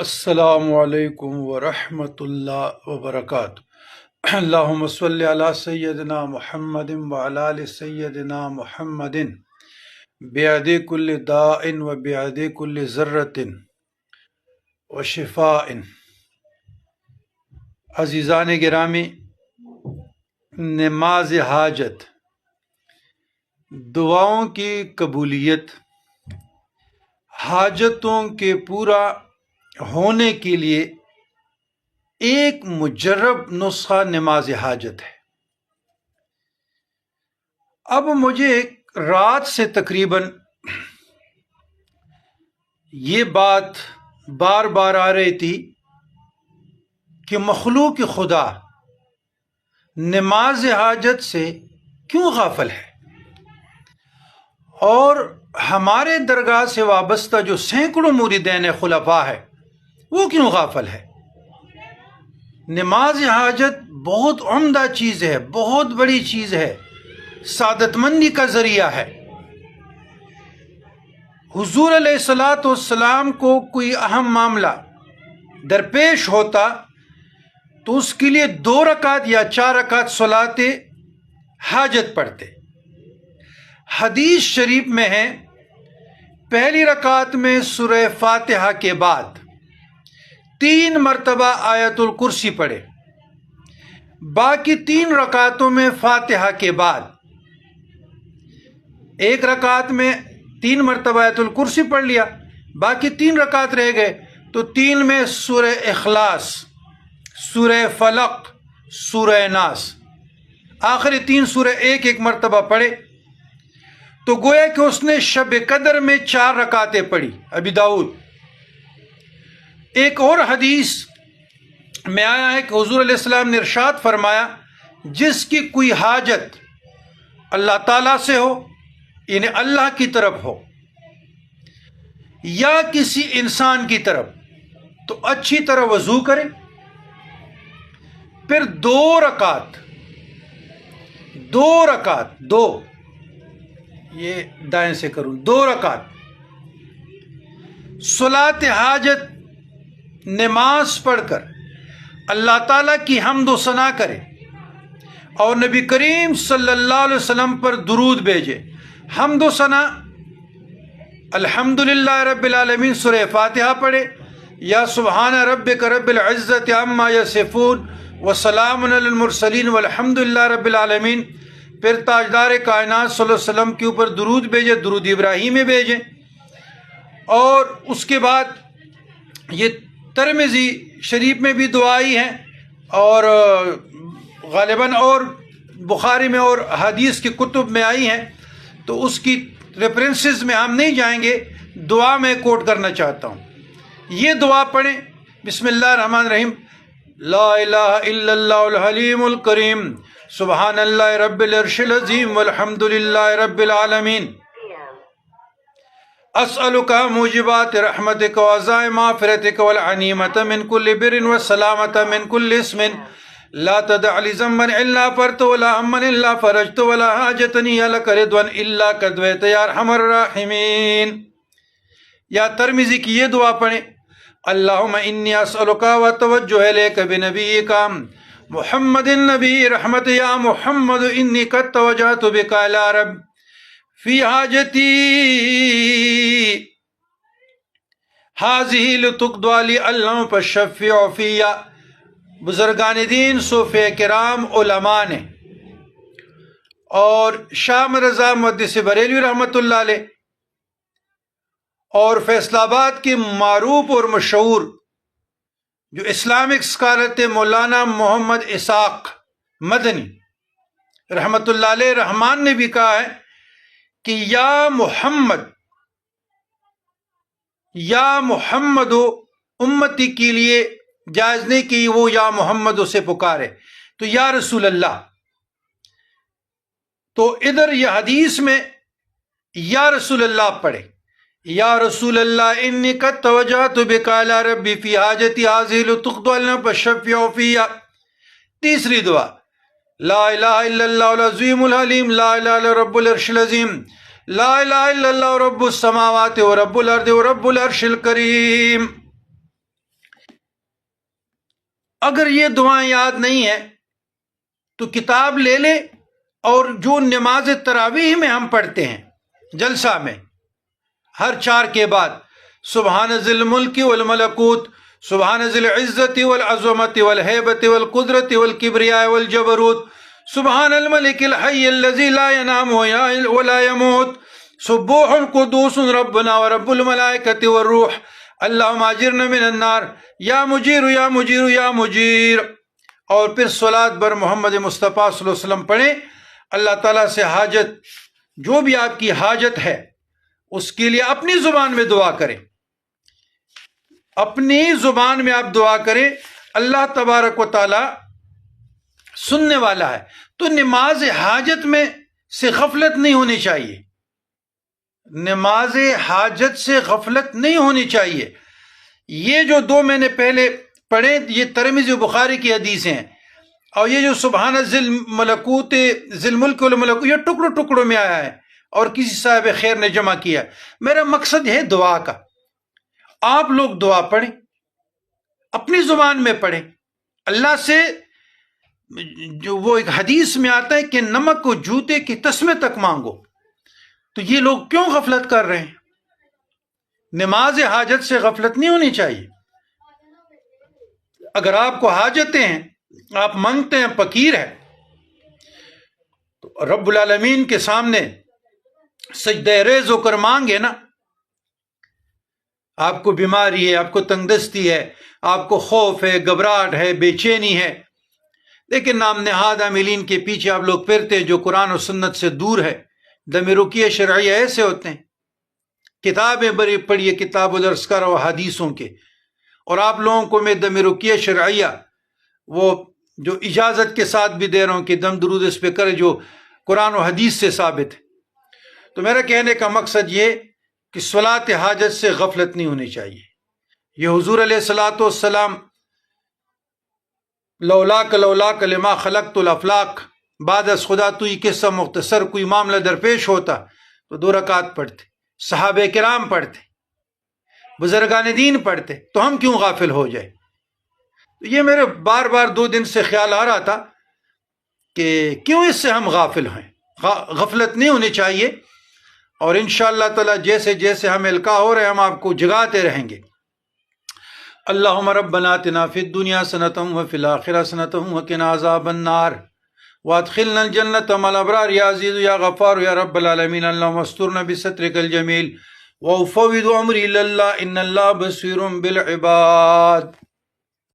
السلام علیکم ورحمۃ اللہ وبرکاتہ۔ اللہم صلی علی سیدنا محمد وعلی آل سیدنا محمد بعد کل داء و بعد کل ذرۃ و شفاء۔ عزیزان گرامی، نماز حاجت دعاؤں کی قبولیت، حاجتوں کے پورا ہونے کے لیے ایک مجرب نسخہ نماز حاجت ہے۔ اب مجھے رات سے تقریباً یہ بات بار بار آ رہی تھی کہ مخلوق خدا نماز حاجت سے کیوں غافل ہے، اور ہمارے درگاہ سے وابستہ جو سینکڑوں مریدین خلفاء ہے وہ کیوں غافل ہے۔ نماز حاجت بہت عمدہ چیز ہے، بہت بڑی چیز ہے، سعادت مندی کا ذریعہ ہے۔ حضور علیہ الصلاۃ والسلام کو کوئی اہم معاملہ درپیش ہوتا تو اس کے لیے 2 رکعت یا 4 رکعت صلاۃ حاجت پڑھتے۔ حدیث شریف میں ہے، پہلی رکعت میں سورہ فاتحہ کے بعد 3 مرتبہ آیت الکرسی پڑھے، باقی 3 رکعتوں میں فاتحہ کے بعد ایک رکعت میں 3 مرتبہ آیت الکرسی پڑھ لیا، باقی 3 رکعت رہ گئے تو 3 میں سورہ اخلاص، سورہ فلق، سورہ ناس، آخری 3 سورہ ایک مرتبہ پڑھے تو گویا کہ اس نے شب قدر میں 4 رکعتیں پڑھی۔ ابی داؤد۔ ایک اور حدیث میں آیا ہے کہ حضور علیہ السلام نے ارشاد فرمایا، جس کی کوئی حاجت اللہ تعالیٰ سے ہو، یعنی اللہ کی طرف ہو یا کسی انسان کی طرف، تو اچھی طرح وضو کرے، پھر 2 رکعت یہ دائیں سے کروں، 2 رکعت صلاۃ حاجت نماز پڑھ کر اللہ تعالیٰ کی حمد و ثنا کرے اور نبی کریم صلی اللہ علیہ وسلم پر درود بھیجے۔ حمد و ثنا، الحمدللہ رب العالمین سورہ فاتحہ پڑھے، یا سبحان ربک رب العزت عما یصفون وسلام علی المرسلین والحمدللہ رب العالمین، پھر تاجدار کائنات صلی اللہ علیہ وسلم کے اوپر درود بھیجے، درود ابراہیمی بھیجے۔ اور اس کے بعد یہ ترمذی شریف میں بھی دعائی ہیں اور غالباً اور بخاری میں اور حدیث کی کتب میں آئی ہیں، تو اس کی ریفرنسز میں ہم نہیں جائیں گے، دعا میں کوٹ کرنا چاہتا ہوں۔ یہ دعا پڑھیں، بسم اللہ الرحمن الرحیم، لا الہ الا اللہ الحلیم الکریم، سبحان اللہ رب العرش العظیم والحمد للہ رب العالمین، اسألک موجبات رحمتک وعزائم مغفرتک والعنیمۃ من کل بر والسلامۃ من کل اسم لا تدع لی ذنبا الا غفرت ولا ہما الا فرجت ولا حاجۃ ہی لک رضا الا قضیت یا ارحم الراحمین۔ یا ترمذی کی یہ دعا پڑھیں، اللہم انی اسألک واتوجہ الیک بنبیک محمد النبی رحمت یا محمد انی قد توجہت بک الی رب فی حاجتی حاضی لتقضی لی اللہم فشفع فی۔ بزرگان دین، صوفیہ کرام، علماء نے اور شام رضا محدث بریلوی رحمۃ اللہ علیہ اور فیصل آباد کے معروف اور مشہور جو اسلامک اسکالر تھے مولانا محمد اسحاق مدنی رحمۃ اللہ علیہ رحمان نے بھی کہا ہے کہ یا محمد امتی کے لیے جائز نہیں کہ وہ یا محمد اسے پکارے، تو یا رسول اللہ۔ تو ادھر یہ حدیث میں یا رسول اللہ پڑھے، یا رسول اللہ انی قد توجہت بک الی ربی فی حاجتی ھذہ لتقضی لی فشفع فی۔ تیسری دعا، لا الہ الا اللہ العظیم الحلیم، لا الہ الا رب العرش العظیم، لا الہ الا اللہ رب السماوات و رب الارض و رب العرش الکریم۔ اگر یہ دعائیں یاد نہیں ہیں تو کتاب لے لے، اور جو نماز تراویح میں ہم پڑھتے ہیں جلسہ میں ہر 4 کے بعد، سبحان ذی الملک والملکوت، سبحان ذی العزت والعظمت والہیبت والقدرت والکبریاء والجبروت، سبحان الملک الحی الذی لا ینام ولا یموت، سبوح قدوس ربنا ورب الملائکۃ والروح، اللہم اجرنا من النار، یا مجیر یا مجیر یا مجیر، اور پھر صلاۃ بر محمد مصطفیٰ صلی اللہ علیہ وسلم پڑھیں۔ اللہ تعالیٰ سے حاجت، جو بھی آپ کی حاجت ہے اس کے لیے اپنی زبان میں دعا کریں، اپنی زبان میں آپ دعا کریں، اللہ تبارک و تعالیٰ سننے والا ہے۔ تو نماز حاجت میں سے غفلت نہیں ہونی چاہیے، نماز حاجت سے غفلت نہیں ہونی چاہیے۔ یہ جو 2 میں نے پہلے پڑھے یہ ترمذی و بخاری کی حدیثیں ہیں، اور یہ جو سبحان ذی الملکوت ذی الملک والملکوت یہ ٹکڑوں میں آیا ہے اور کسی صاحب خیر نے جمع کیا ہے۔ میرا مقصد ہے دعا کا، آپ لوگ دعا پڑھیں، اپنی زبان میں پڑھیں، اللہ سے جو وہ ایک حدیث میں آتا ہے کہ نمک کو جوتے کی تسمے تک مانگو، تو یہ لوگ کیوں غفلت کر رہے ہیں؟ نماز حاجت سے غفلت نہیں ہونی چاہیے۔ اگر آپ کو حاجتیں ہیں، آپ مانگتے ہیں، فقیر ہے، تو رب العالمین کے سامنے سجدہ ریز ہو کر مانگے نا۔ آپ کو بیماری ہے، آپ کو تنگ دستی ہے، آپ کو خوف ہے، گھبراہٹ ہے، بے چینی ہے، لیکن نام نہاد عاملین کے پیچھے آپ لوگ پھرتے ہیں جو قرآن و سنت سے دور ہے۔ دم رکیہ شرعیہ ایسے ہوتے ہیں، کتابیں بڑی پڑھیے، کتاب الاذکار و حدیثوں کے، اور آپ لوگوں کو میں دم رکیہ شرعیہ وہ جو اجازت کے ساتھ بھی دے رہا ہوں کہ دم درود اس پہ کرے، جو قرآن و حدیث سے ثابت ہے۔ تو میرا کہنے کا مقصد یہ کہ صلاۃ حاجت سے غفلت نہیں ہونی چاہیے۔ یہ حضور علیہ الصلوۃ والسلام لولاک لما خلقت الافلاق، بعد از خدا تو یہ قصہ مختصر کوئی معاملہ درپیش ہوتا تو 2 رکعت پڑھتے، صحابہ کرام پڑھتے، بزرگان دین پڑھتے، تو ہم کیوں غافل ہو جائے؟ یہ میرے بار 2 دن سے خیال آ رہا تھا کہ کیوں اس سے ہم غافل ہیں۔ غفلت نہیں ہونی چاہیے، اور انشاءاللہ تعالی جیسے جیسے ہم القاء ہو رہے ہیں ہم آپ کو جگاتے رہیں گے۔ اللہم ربنا آتنا فی الدنیا حسنۃ وفی الآخرۃ حسنۃ وقنا عذاب النار وادخلنا الجنۃ مع الابرار یا عزیز یا غفار یا رب العالمین۔ اللہم استرنا بسترک الجمیل وافوض امری الی اللہ ان اللہ بصیر بالعباد۔